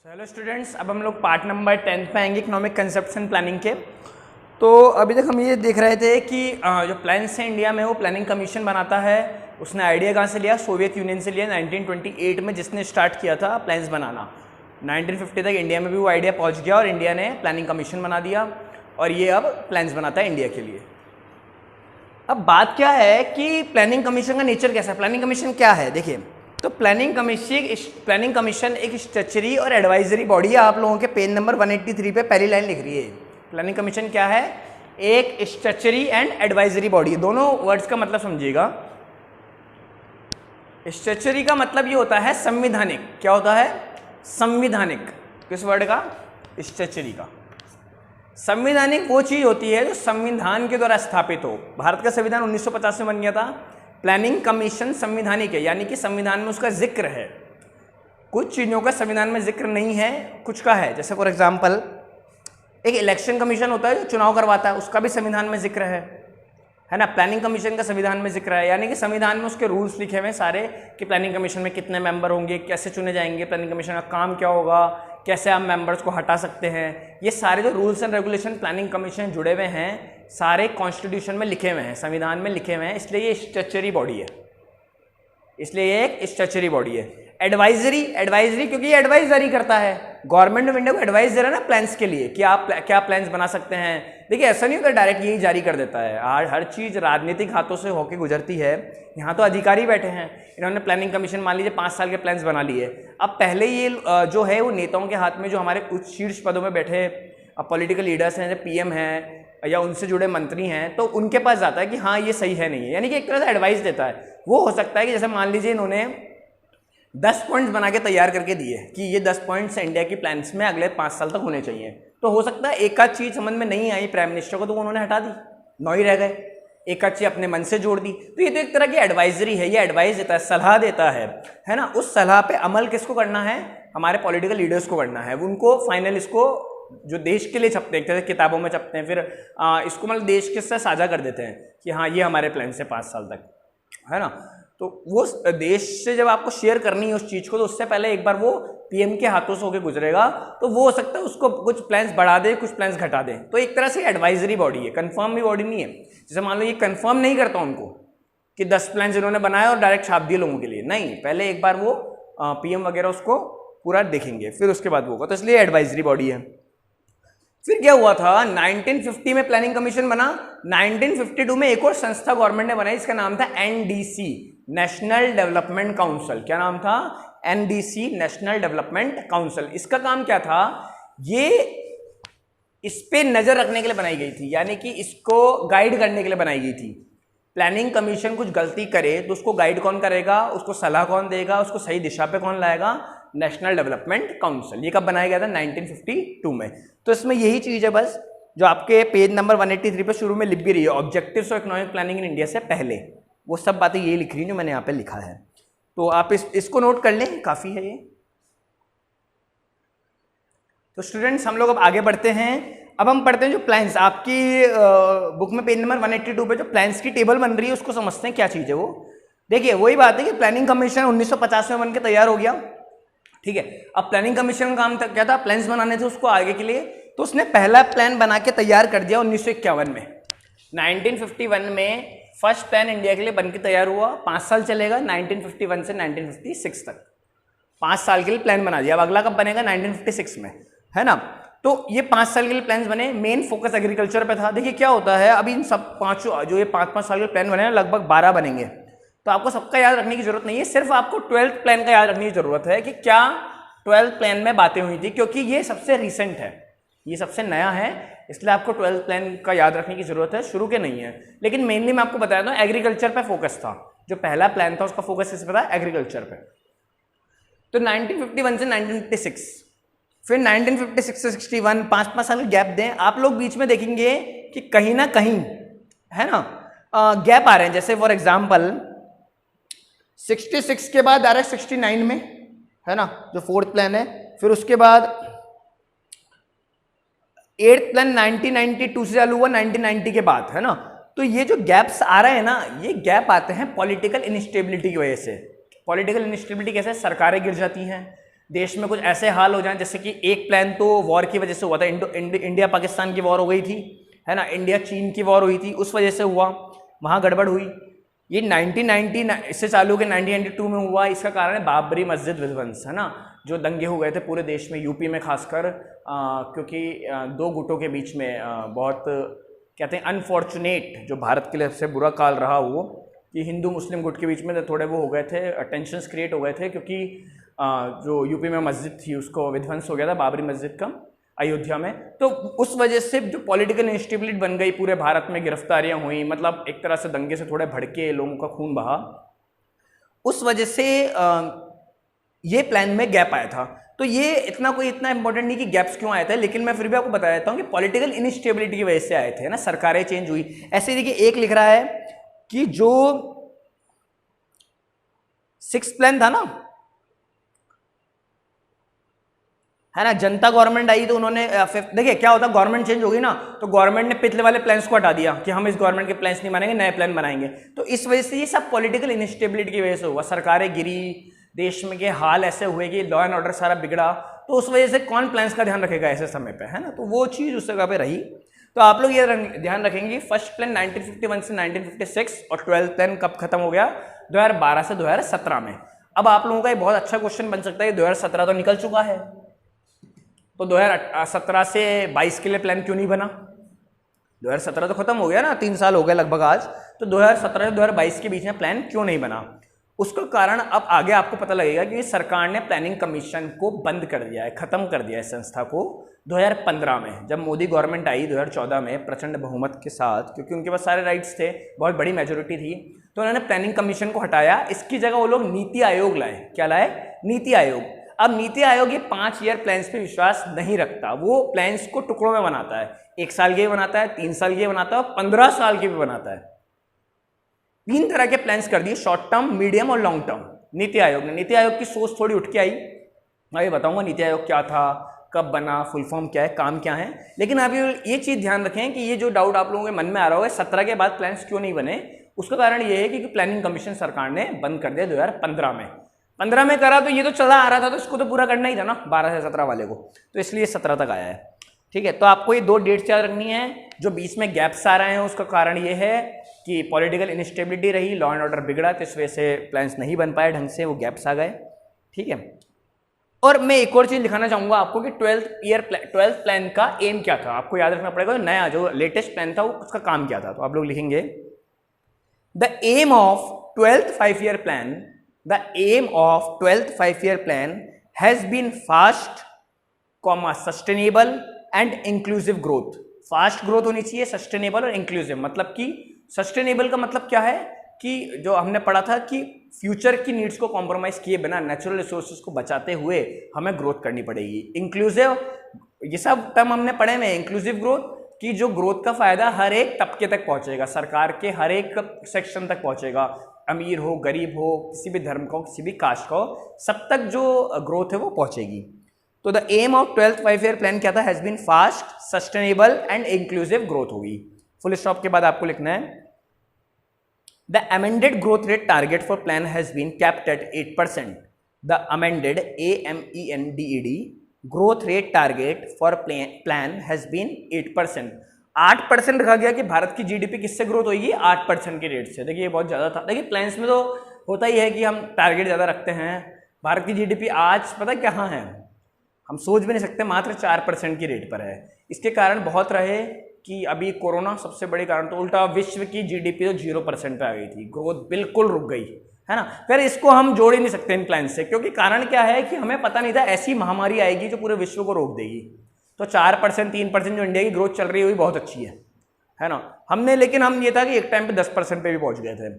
Hello students, अब हम लोग पार्ट नंबर 10 पे आएंगे इकोनॉमिक कंसेप्ट्स एंड प्लानिंग के। तो अभी तक हम ये देख रहे थे कि जो प्लान्स हैं इंडिया में वो प्लानिंग कमीशन बनाता है। उसने आइडिया कहाँ से लिया? सोवियत यूनियन से लिया 1928 में, जिसने स्टार्ट किया था प्लान्स बनाना। 1950 तक इंडिया में भी वो आइडिया पहुँच गया और इंडिया ने प्लानिंग कमीशन बना दिया और ये अब प्लान्स बनाता है इंडिया के लिए। अब बात क्या है कि प्लानिंग कमीशन का नेचर कैसा है? प्लानिंग कमीशन क्या है देखिए, तो प्लानिंग कमीशन एक स्ट्रक्चरी और एडवाइजरी बॉडी है। आप लोगों के पेज नंबर 183 पे पहली लाइन लिख रही है। प्लानिंग कमीशन क्या है? एक स्ट्रक्चरी एंड एडवाइजरी बॉडी। दोनों वर्ड्स का मतलब समझिएगा। स्ट्रक्चरी का मतलब ये होता है संविधानिक। क्या होता है? संविधानिक। किस वर्ड का? स्ट्रक्चरी का। संविधानिक वो चीज होती है जो संविधान के द्वारा स्थापित हो। भारत का संविधान 1950 में बन गया था। प्लानिंग कमीशन संविधानिक है, यानी कि संविधान में उसका जिक्र है। कुछ चीज़ों का संविधान में जिक्र नहीं है, कुछ का है। जैसे फॉर एग्जांपल एक इलेक्शन कमीशन होता है जो चुनाव करवाता है, उसका भी संविधान में जिक्र है ना। प्लानिंग कमीशन का संविधान में जिक्र है, यानी कि संविधान में उसके रूल्स लिखे हुए हैं सारे कि प्लानिंग कमीशन में कितने मेंबर होंगे, कैसे चुने जाएंगे, प्लानिंग कमीशन का काम क्या होगा, कैसे आप मेंबर्स को हटा सकते हैं। ये सारे जो rules and regulation planning commission जुड़े हुए हैं सारे कॉन्स्टिट्यूशन में लिखे हुए हैं, संविधान में लिखे हुए हैं। इसलिए ये स्ट्रक्चरी बॉडी है, इसलिए ये एक स्ट्रक्चरी बॉडी है। एडवाइजरी क्योंकि ये एडवाइस जारी करता है। गवर्नमेंट ऑफ इंडिया को एडवाइस दे रहा है ना प्लान्स के लिए कि आप क्या प्लान्स बना सकते हैं। देखिए ऐसा नहीं होता डायरेक्ट यही जारी कर देता है। हर चीज़ राजनीतिक हाथों से होकर गुजरती है। यहाँ तो अधिकारी बैठे हैं, इन्होंने प्लानिंग कमीशन मान लीजिए 5 साल के प्लान्स बना लिए। अब पहले ये जो है वो नेताओं के हाथ में, जो हमारे उच्च शीर्ष पदों में बैठे पॉलिटिकल लीडर्स हैं, जैसे पीएम हैं या उनसे जुड़े मंत्री हैं, तो उनके पास जाता है कि हाँ ये सही है नहीं है, यानी कि एक तरह से एडवाइस देता है। वो हो सकता है कि जैसे मान लीजिए इन्होंने 10 पॉइंट्स बना के तैयार करके दिए कि ये 10 पॉइंट्स इंडिया की प्लान्स में अगले 5 साल तक होने चाहिए। तो हो सकता है एक आध चीज़ समझ में नहीं आई प्राइम मिनिस्टर को, तो उन्होंने हटा दी, 9 ही रह गए, एक आध चीज़ अपने मन से जोड़ दी। तो ये तो एक तरह की एडवाइजरी है, ये एडवाइस देता है, सलाह देता है ना। उस सलाह पे अमल किसको करना है? हमारे पॉलिटिकल लीडर्स को करना है। उनको फाइनल इसको जो देश के लिए छपते हैं, किताबों में छपते हैं, फिर इसको मतलब देश के साथ साझा कर देते हैं कि हाँ ये हमारे प्लान से 5 साल तक, है ना। तो वो देश से जब आपको शेयर करनी है उस चीज़ को, तो उससे पहले एक बार वो पीएम के हाथों से होकर गुजरेगा। तो वो हो सकता है उसको कुछ प्लान्स बढ़ा दे, कुछ प्लान्स घटा दे। तो एक तरह से एडवाइजरी बॉडी है, कंफर्म भी बॉडी नहीं है। जैसे मान लो ये कंफर्म नहीं करता उनको कि 10 प्लान्स इन्होंने बनाए और डायरेक्ट छाप दिए लोगों के लिए, नहीं, पहले एक बार वो पीएम वगैरह उसको पूरा देखेंगे, फिर उसके बाद वो होगा। तो इसलिए एडवाइजरी बॉडी है। फिर क्या हुआ था? 1950 में प्लानिंग कमीशन बना। 1952 में एक और संस्था गवर्नमेंट ने बनाई, इसका नाम था एनडीसी, नेशनल डेवलपमेंट काउंसिल। क्या नाम था? NDC, national development council. इसका काम क्या था? ये इस पे नजर रखने के लिए बनाई गई थी, यानी कि इसको गाइड करने के लिए बनाई गई थी। प्लानिंग कमीशन कुछ गलती करे तो उसको गाइड कौन करेगा, उसको सलाह कौन देगा, उसको सही दिशा पे कौन लाएगा? National development council. ये कब बनाया गया था? 1952 में। तो इसमें यही चीज़ है बस, जो आपके पेज नंबर 183 पे शुरू में लिख भी रही है, objectives of economic planning in India से पहले वो सब बातें यही लिख रही हैं जो मैंने यहाँ पे लिखा है। तो आप इसको नोट कर लें, काफ़ी है ये। तो स्टूडेंट्स हम लोग अब आगे बढ़ते हैं। अब हम पढ़ते हैं जो प्लान्स आपकी बुक में पेज नंबर 182 पे जो प्लान्स की टेबल बन रही है उसको समझते हैं क्या चीज़ है वो। देखिए वही बात है कि प्लानिंग कमीशन 1950 में बन के तैयार हो गया, ठीक है। अब प्लानिंग कमीशन का काम क्या था? प्लान्स बनाने थे उसको आगे के लिए। तो उसने पहला प्लान बना के तैयार कर दिया 1951 में। 1951 में फर्स्ट प्लान इंडिया के लिए बन के तैयार हुआ। 5 साल चलेगा, 1951 से 1956 तक 5 साल के लिए प्लान बना दिया। अब अगला कब बनेगा? 1956 में, है ना। तो ये 5 साल के लिए प्लान्स बने। मेन फोकस एग्रीकल्चर पे था। देखिए क्या होता है, अभी इन सब पांचों जो ये 5-5 साल के प्लान बने लगभग 12 बनेंगे। तो आपको सबका याद रखने की जरूरत नहीं है, सिर्फ आपको 12th प्लान का याद रखने की जरूरत है कि क्या 12th प्लान में बातें हुई थी, क्योंकि ये सबसे रिसेंट है, ये सबसे नया है, इसलिए आपको 12th प्लान का याद रखने की जरूरत है, शुरू के नहीं है। लेकिन मेनली मैं आपको बताया था एग्रीकल्चर पे फोकस था। जो पहला प्लान था उसका फोकस किस पे था? एग्रीकल्चर पे। तो 1951 से 1956, फिर 1956 से 61, 5-5 साल का गैप दें। आप लोग बीच में देखेंगे कि कहीं ना कहीं, है ना, गैप आ रहे हैं। जैसे फॉर एग्जाम्पल 66 के बाद डायरेक्ट 69 में, है ना, जो 4th प्लान है। फिर उसके बाद 8th प्लान 1992 से चालू हुआ, 1990 के बाद, है ना। तो ये जो गैप्स आ रहे हैं ना, ये गैप आते हैं पॉलिटिकल इनस्टेबिलिटी की वजह से। पॉलिटिकल इनस्टेबिलिटी कैसे? सरकारें गिर जाती हैं, देश में कुछ ऐसे हाल हो जाएं, जैसे कि एक प्लान तो वॉर की वजह से हुआ था, इंडिया पाकिस्तान की वॉर हो गई थी, है ना, इंडिया चीन की वॉर हुई थी, उस वजह से हुआ, वहाँ गड़बड़ हुई। ये 1990 इससे चालू के 1992 में हुआ। इसका कारण है बाबरी मस्जिद विध्वंस, है ना, जो दंगे हो गए थे पूरे देश में, यूपी में खासकर, क्योंकि दो गुटों के बीच में बहुत कहते हैं अनफॉर्चुनेट, जो भारत के लिए सबसे बुरा काल रहा वो, कि हिंदू मुस्लिम गुट के बीच में थोड़े वो हो गए थे, टेंशन्स क्रिएट हो गए थे, क्योंकि जो यूपी में मस्जिद थी उसको विध्वंस हो गया था, बाबरी मस्जिद का, अयोध्या में। तो उस वजह से जो पॉलिटिकल इंस्टेबिलिटी बन गई पूरे भारत में, गिरफ्तारियां हुई, मतलब एक तरह से दंगे से थोड़े भड़के, लोगों का खून बहा, उस वजह से ये प्लान में गैप आया था। तो ये इतना इंपॉर्टेंट नहीं कि गैप्स क्यों आए थे, लेकिन मैं फिर भी आपको बता देता हूँ कि पॉलिटिकल इनस्टेबिलिटी की वजह से आए थे ना, सरकारें चेंज हुई। ऐसे देखिए, एक लिख रहा है कि जो 6th प्लान था ना, है ना, जनता गवर्नमेंट आई तो उन्होंने देखिए क्या होता, गवर्नमेंट चेंज होगी ना, तो गवर्नमेंट ने पिछले वाले प्लान्स को हटा दिया कि हम इस गवर्नमेंट के प्लान्स नहीं मानेंगे, नए प्लान बनाएंगे। तो इस वजह से ये सब पॉलिटिकल इनस्टेबिलिटी की वजह से हुआ, सरकारें गिरी, देश में के हाल ऐसे हुए कि लॉ एंड ऑर्डर सारा बिगड़ा। तो उस वजह से कौन प्लान्स का ध्यान रखेगा ऐसे समय पे, है ना, तो वो चीज़ उस जगह पे रही। तो आप लोग ये ध्यान रखेंगे, फर्स्ट प्लान 1951 से 1956 और 12th प्लान कब खत्म हो गया, 2012 से 2017 में। अब आप लोगों का एक बहुत अच्छा क्वेश्चन बन सकता है, 2017 तो निकल चुका है, तो 2017 से 22 के लिए प्लान क्यों नहीं बना? 2017 तो खत्म हो गया ना, 3 साल हो गए लगभग आज, तो 2017 से 2022 के बीच में प्लान क्यों नहीं बना? उसका कारण अब आगे आपको पता लगेगा कि सरकार ने प्लानिंग कमीशन को बंद कर दिया है, खत्म कर दिया है संस्था को 2015 में, जब मोदी गवर्नमेंट आई 2014 में प्रचंड बहुमत के साथ, क्योंकि उनके पास सारे राइट्स थे, बहुत बड़ी मेजोरिटी थी, तो उन्होंने प्लानिंग कमीशन को हटाया। इसकी जगह वो लोग नीति आयोग लाए। क्या लाए? नीति आयोग। अब नीति आयोग ये 5 ईयर प्लान्स पे विश्वास नहीं रखता, वो प्लान्स को टुकड़ों में बनाता है, 1 साल के भी बनाता है, 3 साल के भी बनाता है और 15 साल के भी बनाता है। 3 तरह के प्लान्स कर दिए, शॉर्ट टर्म, मीडियम और लॉन्ग टर्म, नीति आयोग ने। नीति आयोग की सोच थोड़ी उठ के आई, मैं ये बताऊंगा नीति आयोग क्या था, कब बना, फुल फॉर्म क्या है, काम क्या है। लेकिन आप ये चीज़ ध्यान रखें कि ये जो डाउट आप लोगों के मन में आ रहा होगा 17 के बाद प्लान्स क्यों नहीं बने, उसका कारण ये है कि प्लानिंग कमीशन सरकार ने बंद कर दिया 2015 में। 15 में करा तो ये तो चला आ रहा था, तो इसको तो पूरा करना ही था ना 12 से 17 वाले को, तो इसलिए 17 तक आया है। ठीक है, तो आपको ये 2 डेट्स याद रखनी है। जो बीच में गैप्स आ रहे हैं उसका कारण ये है कि पॉलिटिकल इनस्टेबिलिटी रही, लॉ एंड ऑर्डर बिगड़ा, तो इस वजह से प्लान्स नहीं बन पाए ढंग से, वो गैप्स आ गए। ठीक है, और मैं एक और चीज़ दिखाना चाहूँगा आपको कि 12th प्लान का एम क्या था, आपको याद रखना पड़ेगा। नया जो लेटेस्ट प्लान था उसका काम क्या था, तो आप लोग लिखेंगे the aim of 12th 5-year plan, the aim of 12th 5-year plan has been fast, sustainable and inclusive growth। Fast growth होनी चाहिए, सस्टेनेबल और इंक्लूसिव। मतलब कि सस्टेनेबल का मतलब क्या है कि जो हमने पढ़ा था कि फ्यूचर की नीड्स को कॉम्प्रोमाइज किए बिना नेचुरल रिसोर्सेज को बचाते हुए हमें ग्रोथ करनी पड़ेगी। इंक्लूसिव, ये सब टर्म हमने पढ़े में। इंक्लूसिव ग्रोथ कि जो ग्रोथ का फायदा हर एक तबके तक पहुंचेगा, सरकार के हर एक सेक्शन तक पहुंचेगा, अमीर हो, गरीब हो, किसी भी धर्म का हो, किसी भी कास्ट का हो, सब तक जो ग्रोथ है वो पहुंचेगी। तो the aim of 12th 5-year plan क्या था? Has been fast, sustainable and inclusive growth होगी। फुल स्टॉप के बाद आपको लिखना है the amended growth rate target for plan has been capped at 8%। The amended AMENDED growth rate target for plan has been 8%। 8% रखा गया कि भारत की जीडीपी किससे ग्रोथ होगी? 8% के रेट से। देखिए ये बहुत ज़्यादा था। देखिए प्लान्स में तो होता ही है कि हम टारगेट ज़्यादा रखते हैं। भारत की जीडीपी आज पता कहाँ है, हम सोच भी नहीं सकते, मात्र 4% की रेट पर है। इसके कारण बहुत रहे कि अभी कोरोना सबसे बड़े कारण, तो उल्टा विश्व की जीडीपी तो 0% पे आ गई थी, ग्रोथ बिल्कुल रुक गई, है ना। फिर इसको हम जोड़ ही नहीं सकते इन प्लान से, क्योंकि कारण क्या है कि हमें पता नहीं था ऐसी महामारी आएगी जो पूरे विश्व को रोक देगी। तो 4%, 3% जो इंडिया की ग्रोथ चल रही है वो भी बहुत अच्छी है ना। हमने, लेकिन हम ये था कि एक टाइम पे 10% पे भी पहुंच गए थे।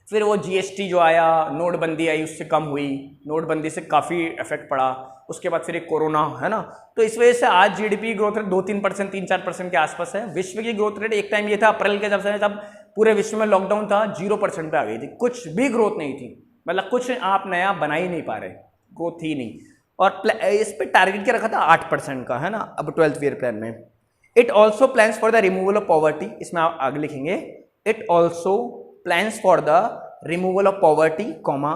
फिर वो जीएसटी जो आया, नोटबंदी आई, उससे कम हुई, नोटबंदी से काफ़ी इफेक्ट पड़ा। उसके बाद फिर एक कोरोना, है ना। तो इस वजह से आज जीडीपी ग्रोथ रेट 2-3%, 3-4% के आसपास है। विश्व की ग्रोथ रेट एक टाइम ये था अप्रैल के जब पूरे विश्व में लॉकडाउन था, 0% पे आ गई थी, कुछ भी ग्रोथ नहीं थी, मतलब कुछ आप नया बना ही नहीं पा रहे, ग्रोथ थी नहीं। और इस पे टारगेट क्या रखा था? 8% का, है ना। अब 12th ईयर प्लान में it also plans for the removal of poverty, इसमें आप आगे लिखेंगे it also plans for the removal of poverty, comma,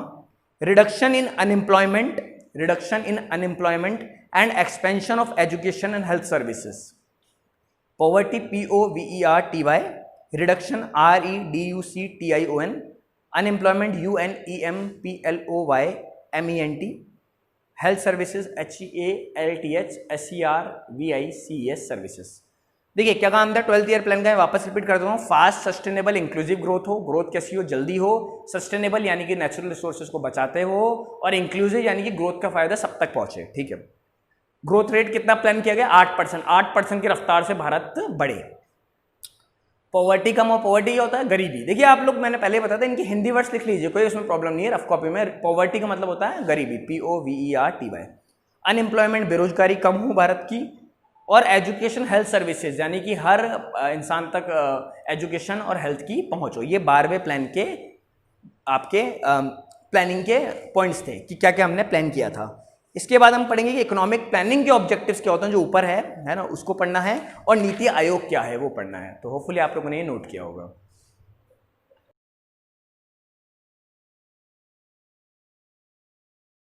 reduction in unemployment reduction in unemployment and expansion of education and health services. Poverty POVERTY, reduction REDUCTION, unemployment UNEMPLOYMENT, health services HEALTH services. देखिए क्या काम था 12th year plan का, वापस repeat कर देता हूँ। Fast sustainable inclusive growth हो, ग्रोथ कैसी हो, जल्दी हो, सस्टेनेबल यानी कि नेचुरल रिसोर्सेज को बचाते हो, और इंक्लूसिव यानी कि ग्रोथ का फायदा सब तक पहुंचे। ठीक है, ग्रोथ रेट कितना प्लान किया गया? 8%। 8% की रफ्तार से भारत बढ़े। पॉवर्टी कम हो, पॉवर्टी क्या होता है? गरीबी। देखिए आप लोग, मैंने पहले बताया था, इनकी हिंदी वर्ड्स लिख लीजिए, कोई उसमें प्रॉब्लम नहीं है रफ कॉपी में। पॉवर्टी का मतलब होता है गरीबी, POVERTY। अनएम्प्लॉयमेंट, बेरोजगारी कम हो भारत की, और एजुकेशन हेल्थ सर्विसेज यानी कि हर इंसान तक एजुकेशन और हेल्थ की पहुंच हो। ये 12वें प्लान के आपके प्लानिंग के पॉइंट्स थे कि क्या क्या हमने प्लान किया था। इसके बाद हम पढ़ेंगे कि इकोनॉमिक प्लानिंग के ऑब्जेक्टिव्स क्या होते हैं, जो ऊपर है ना, उसको पढ़ना है, और नीति आयोग क्या है वो पढ़ना है। तो होपफुली आप लोगों ने ये नोट किया होगा।